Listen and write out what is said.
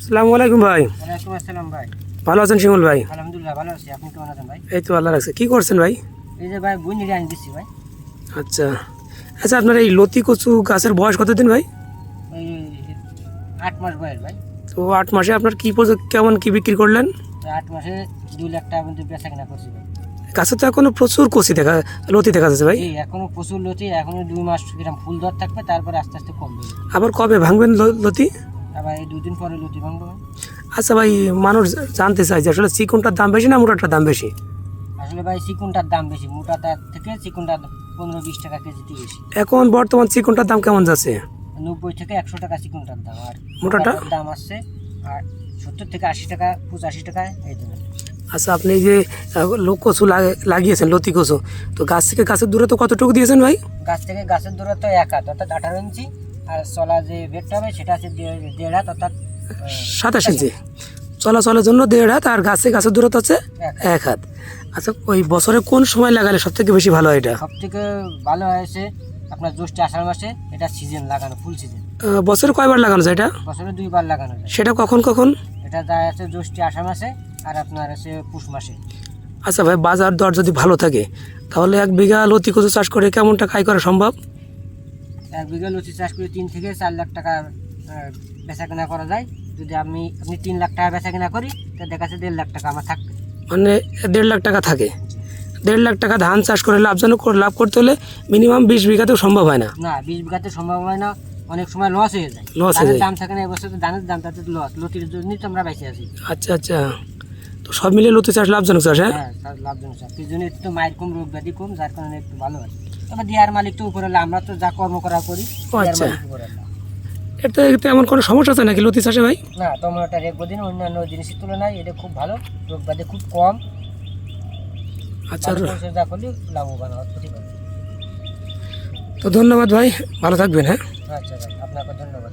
আসসালামু আলাইকুম ভাই। ওয়ালাইকুম আসসালাম ভাই। ভালো আছেন শিমুল ভাই? আলহামদুলিল্লাহ ভালো আছি, আপনি কেমন আছেন ভাই? এই তো আল্লাহ রাখছে। কি করছেন ভাই? এই যে ভাই বুঝিয়ে আনি দিচ্ছি ভাই। আচ্ছা আচ্ছা, আপনার এই লতি কচু গাছের বয়স কতদিন ভাই? ওই 8 মাস বয়স ভাই। তো 8 মাসে আপনার কি কেমন কি বিক্রি করলেন? তো 8 মাসে 2 লাখ টাকা পর্যন্ত বেচা কিনা করছি ভাই। গাছে তো এখনো প্রচুর লতি দেখা যাচ্ছে ভাই। এই এখনো প্রচুর লতি, এখনো 2 মাস এরকম ফুল ধর থাকবে, তারপরে আস্তে আস্তে কমবে। আবার কবে ভাঙবেন লতি? আবার এই 2 দিন পরে লতি ভাঙবো ভাই। আচ্ছা ভাই, মানুষ জানতে চায় যে আসলে চিকনটার দাম বেশি না মোটাটার দাম বেশি? আসলে ভাই চিকুনটার দাম বেশি, মোটাটার থেকে চিকুনটার 15-20 টাকা কেজিতে বেশি। এখন বর্তমান চিকনটার দাম কেমন যাচ্ছে? 90 থেকে 100 টাকা চিকুনটার দাম, আর মোটাটা দাম আসছে আর 70 থেকে 80 টাকা, 85 টাকা এই দেবেন। আচ্ছা, আপনি এই যে কচু লাগিয়েছেন লতি কচু, তো গাছ থেকে গাছের দূরত্ব কতটুকু দিয়েছেন ভাই? গাছ থেকে গাছের দূরত্ব 1 হাত অর্থাৎ 18 ইঞ্চি, আর চলা যে বেডটা হবে সেটা আছে 1.5 হাত অর্থাৎ 27 ইঞ্চি। চলাচলের জন্য 1.5 হাত, আর গাছে গাছের দূরত্ব হচ্ছে 1 হাত। আচ্ছা, ওই বছরে কোন সময় লাগালে সব থেকে বেশি ভালো হয়? এটা সব থেকে ভালো হয়েছে আপনার জ্যৈষ্ঠ আষাঢ় মাসে, এটা সিজন লাগানো, ফুল সিজন। বছরে কয়বার লাগানো যায় এটা? বছরে 2 বার লাগানো যায়। সেটা কখন কখন? এটা যায় আছে জ্যৈষ্ঠ আষাঢ় মাসে আর আপনার আছে পুষ মাসে। আচ্ছা ভাই, বাজার দর যদি ভালো থাকে তাহলে 1 বিঘা লতি কচু চাষ করে কেমন টাকা আয় করা সম্ভব? 1 বিঘা লতি চাষ করে 3 থেকে 4 লাখ টাকা বেচা কেনা করা যায়। যদি আপনি 3 লাখ টাকা বেচা কেনা করি, তো দেখা যাচ্ছে 1.5 লাখ টাকা আমার থাকবে। মানে 1.5 লাখ টাকা থাকে। 1.5 লাখ টাকা ধান চাষ করে লাভ করতে হলে মিনিমাম 20 বিঘাতেও সম্ভব হয় না। না, 20 বিঘাতে সম্ভব হয় না, অনেক সময় লস হয়ে যায়। ধানের দাম থাকে না, এবছর তো ধানের দাম তাতে লস, লতির জন্যই তো আমরা বেঁচে আছি। আচ্ছা আচ্ছা, তো সব মিলিয়ে লতি চাষ লাভজনক চাষ? হ্যাঁ, লাভজনক চাষ, এই জন্য একটু মায়ের কম, রোগ ব্যাধি কম, যার কারণে একটু ভালো হয়। তবে দেয়ার মালিক তো উপরে, আমরা তো যা কর্ম করা করি, দেয়ার মালিক উপরে না। এতে এমন কোনো সমস্যা আছে নাকি লতি চাষে ভাই? না, টমেটোটা রেগবদিন অন্যান্য জিনিসের তুলনায় এটা খুব ভালো, রোগ ব্যাধি খুব কম। আচ্ছা, যা করলে লাভবান হওয়ার প্রতিবাদ। তো ধন্যবাদ ভাই, ভালো থাকবেন। হ্যাঁ, আচ্ছা ভাই, আপনাকে ধন্যবাদ।